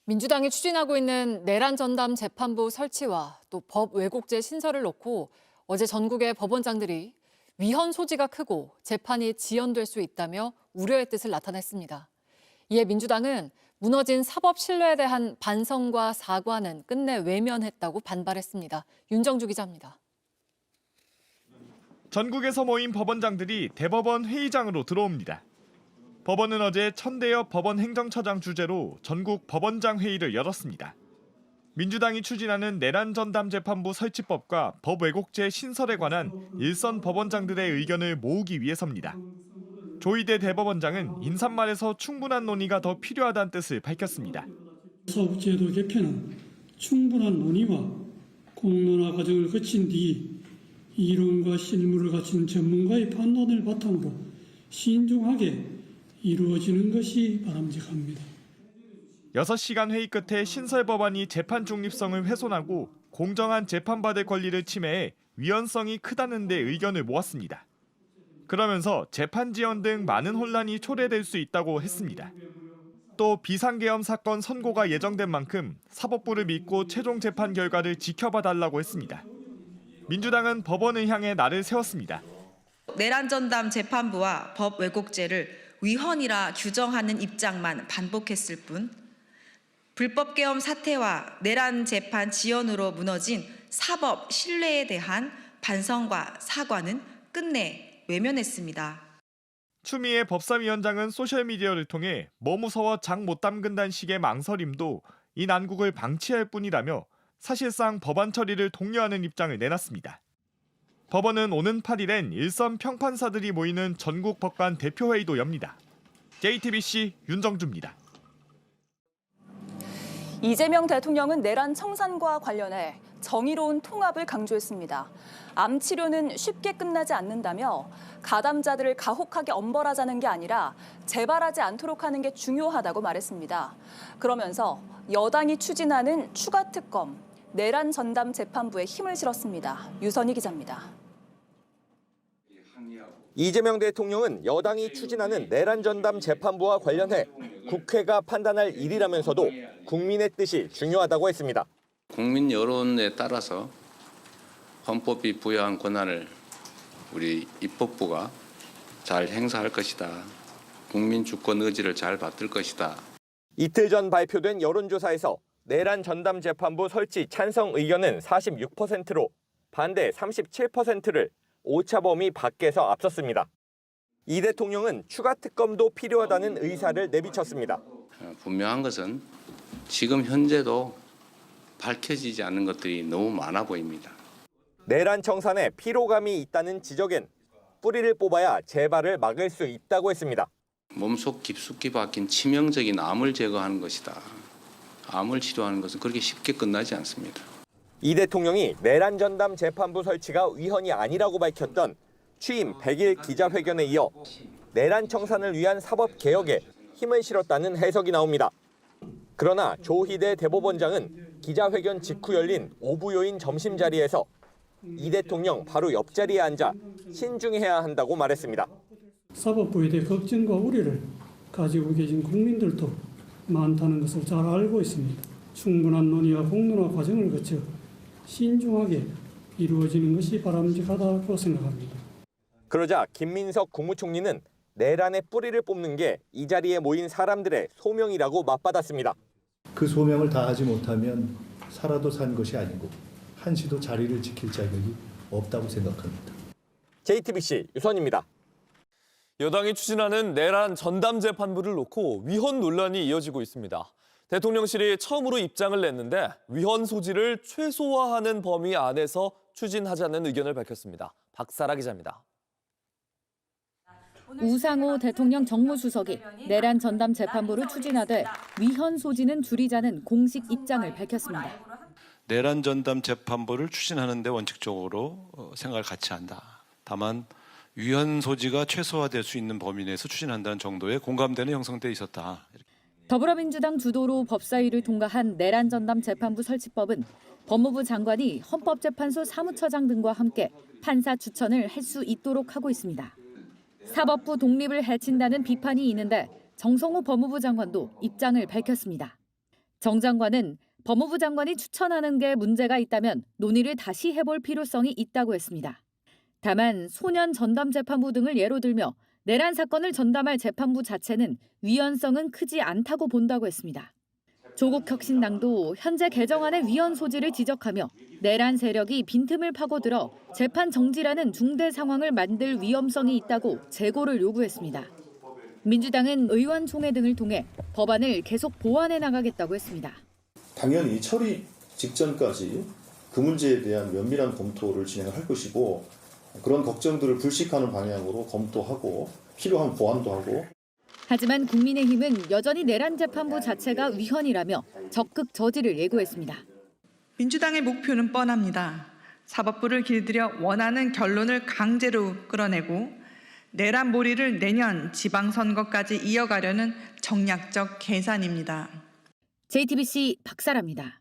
민주당이 추진하고 있는 내란 전담 재판부 설치와 또 법 왜곡죄 신설을 놓고 어제 전국의 법원장들이 위헌 소지가 크고 재판이 지연될 수 있다며 우려의 뜻을 나타냈습니다. 이에 민주당은 무너진 사법 신뢰에 대한 반성과 사과는 끝내 외면했다고 반발했습니다. 윤정주 기자입니다. 전국에서 모인 법원장들이 대법원 회의장으로 들어옵니다. 법원은 어제 천대엽 법원 행정처장 주재로 전국 법원장 회의를 열었습니다. 민주당이 추진하는 내란 전담 재판부 설치법과 법 왜곡죄 신설에 관한 일선 법원장들의 의견을 모으기 위해서입니다. 조희대 대법원장은 인사말에서 충분한 논의가 더 필요하다는 뜻을 밝혔습니다. 사법제도 개편은 충분한 논의와 공론화 과정을 거친 뒤 이론과 실무를 갖춘 전문가의 판단을 바탕으로 신중하게 이루어지는 것이 바람직합니다. 6시간 회의 끝에 신설 법안이 재판 중립성을 훼손하고 공정한 재판받을 권리를 침해해 위헌성이 크다는 데 의견을 모았습니다. 그러면서 재판 지연 등 많은 혼란이 초래될 수 있다고 했습니다. 또 비상계엄 사건 선고가 예정된 만큼 사법부를 믿고 최종 재판 결과를 지켜봐달라고 했습니다. 민주당은 법원을 향해 날을 세웠습니다. 내란 전담 재판부와 법 왜곡죄를 위헌이라 규정하는 입장만 반복했을 뿐 불법 계엄 사태와 내란 재판 지연으로 무너진 사법 신뢰에 대한 반성과 사과는 끝내 외면했습니다. 추미애 법사위원장은 소셜미디어를 통해 뭐 무서워 장 못 담근다는 식의 망설임도 이 난국을 방치할 뿐이라며 사실상 법안 처리를 독려하는 입장을 내놨습니다. 법원은 오는 8일엔 일선 평판사들이 모이는 전국 법관 대표회의도 엽니다. JTBC 윤정주입니다. 이재명 대통령은 내란 청산과 관련해 정의로운 통합을 강조했습니다. 암 치료는 쉽게 끝나지 않는다며 가담자들을 가혹하게 엄벌하자는 게 아니라 재발하지 않도록 하는 게 중요하다고 말했습니다. 그러면서 여당이 추진하는 추가 특검, 내란 전담 재판부에 힘을 실었습니다. 유선희 기자입니다. 이재명 대통령은 여당이 추진하는 내란 전담 재판부와 관련해 국회가 판단할 일이라면서도 국민의 뜻이 중요하다고 했습니다. 국민 여론에 따라서 헌법이 부여한 권한을 우리 입법부가 잘 행사할 것이다. 국민 주권 의지를 잘 받들 것이다. 이틀 전 발표된 여론조사에서 내란 전담 재판부 설치 찬성 의견은 46%로 반대 37%를 오차 범위 밖에서 앞섰습니다. 이 대통령은 추가 특검도 필요하다는 의사를 내비쳤습니다. 분명한 것은 지금 현재도 밝혀지지 않는 것들이 너무 많아 보입니다. 내란 청산에 피로감이 있다는 지적엔 뿌리를 뽑아야 재발을 막을 수 있다고 했습니다. 몸속 깊숙이 박힌 치명적인 암을 제거하는 것이다. 암을 치료하는 것은 그렇게 쉽게 끝나지 않습니다. 이 대통령이 내란 전담 재판부 설치가 위헌이 아니라고 밝혔던 취임 100일 기자회견에 이어 내란 청산을 위한 사법 개혁에 힘을 실었다는 해석이 나옵니다. 그러나 조희대 대법원장은 기자회견 직후 열린 오부요인 점심 자리에서 이 대통령 바로 옆자리에 앉아 신중해야 한다고 말했습니다. 사법부에 대해 걱정과 우려를 가지고 계신 국민들도 많다는 것을 잘 알고 있습니다. 충분한 논의와 공론화 과정을 거쳐 신중하게 이루어지는 것이 바람직하다고 생각합니다. 그러자 김민석 국무총리는 내란의 뿌리를 뽑는 게 이 자리에 모인 사람들의 소명이라고 맞받았습니다. 그 소명을 다하지 못하면 살아도 산 것이 아니고 한시도 자리를 지킬 자격이 없다고 생각합니다. JTBC 유선입니다. 여당이 추진하는 내란 전담 재판부를 놓고 위헌 논란이 이어지고 있습니다. 대통령실이 처음으로 입장을 냈는데 위헌 소지를 최소화하는 범위 안에서 추진하자는 의견을 밝혔습니다. 박사라 기자입니다. 우상호 대통령 정무수석이 내란 전담 재판부를 추진하되 위헌 소지는 줄이자는 공식 입장을 밝혔습니다. 내란 전담 재판부를 추진하는 데 원칙적으로 생각을 같이 한다. 다만 위헌 소지가 최소화될 수 있는 범위 내에서 추진한다는 정도의 공감대는 형성돼 있었다. 더불어민주당 주도로 법사위를 통과한 내란 전담 재판부 설치법은 법무부 장관이 헌법재판소 사무처장 등과 함께 판사 추천을 할 수 있도록 하고 있습니다. 사법부 독립을 해친다는 비판이 있는데 정성호 법무부 장관도 입장을 밝혔습니다. 정 장관은 법무부 장관이 추천하는 게 문제가 있다면 논의를 다시 해볼 필요성이 있다고 했습니다. 다만 소년 전담 재판부 등을 예로 들며 내란 사건을 전담할 재판부 자체는 위헌성은 크지 않다고 본다고 했습니다. 조국 혁신당도 현재 개정안의 위헌 소지를 지적하며 내란 세력이 빈틈을 파고들어 재판 정지라는 중대 상황을 만들 위험성이 있다고 재고를 요구했습니다. 민주당은 의원총회 등을 통해 법안을 계속 보완해 나가겠다고 했습니다. 당연히 처리 직전까지 그 문제에 대한 면밀한 검토를 진행할 것이고 그런 걱정들을 불식하는 방향으로 검토하고 필요한 보완도 하고. 하지만 국민의힘은 여전히 내란 재판부 자체가 위헌이라며 적극 저지를 예고했습니다. 민주당의 목표는 뻔합니다. 사법부를 길들여 원하는 결론을 강제로 끌어내고 내란 몰이를 내년 지방선거까지 이어가려는 정략적 계산입니다. JTBC 박사라입니다.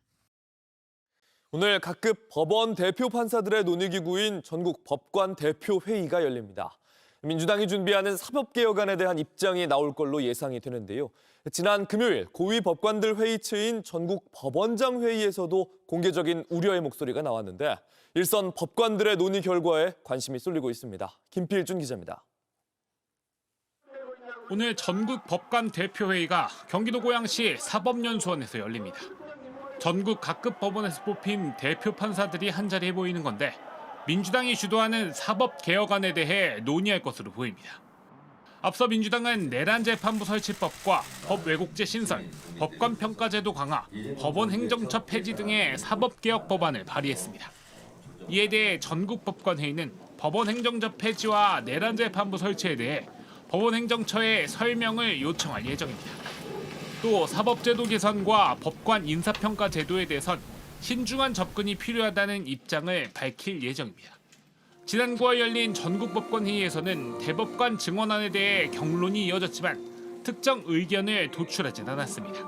오늘 각급 법원 대표 판사들의 논의기구인 전국 법관 대표 회의가 열립니다. 민주당이 준비하는 사법개혁안에 대한 입장이 나올 걸로 예상이 되는데요. 지난 금요일 고위 법관들 회의체인 전국 법원장 회의에서도 공개적인 우려의 목소리가 나왔는데 일선 법관들의 논의 결과에 관심이 쏠리고 있습니다. 김필준 기자입니다. 오늘 전국 법관 대표회의가 경기도 고양시 사법연수원에서 열립니다. 전국 각급 법원에서 뽑힌 대표 판사들이 한자리에 모이는 건데 민주당이 주도하는 사법개혁안에 대해 논의할 것으로 보입니다. 앞서 민주당은 내란재판부 설치법과 법왜곡죄 신설, 법관평가제도 강화, 법원행정처 폐지 등의 사법개혁 법안을 발의했습니다. 이에 대해 전국법관회의는 법원행정처 폐지와 내란재판부 설치에 대해 법원행정처에 설명을 요청할 예정입니다. 또 사법제도 개선과 법관 인사평가 제도에 대해선 신중한 접근이 필요하다는 입장을 밝힐 예정입니다. 지난 9월 열린 전국법관회의에서는 대법관 증언안에 대해 경론이 이어졌지만 특정 의견을 도출하진 않았습니다.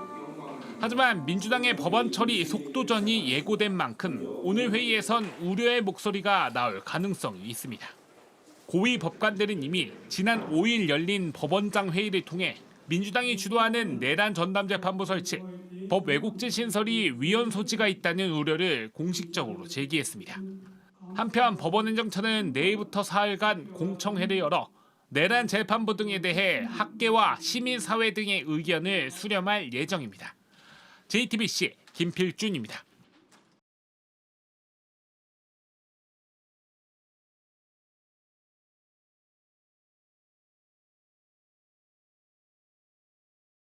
하지만 민주당의 법안 처리 속도전이 예고된 만큼 오늘 회의에선 우려의 목소리가 나올 가능성이 있습니다. 고위 법관들은 이미 지난 5일 열린 법원장 회의를 통해 민주당이 주도하는 내란 전담재판부 설치, 법 왜곡죄 신설이 위헌 소지가 있다는 우려를 공식적으로 제기했습니다. 한편 법원행정처는 내일부터 사흘간 공청회를 열어 내란 재판부 등에 대해 학계와 시민사회 등의 의견을 수렴할 예정입니다. JTBC 김필준입니다.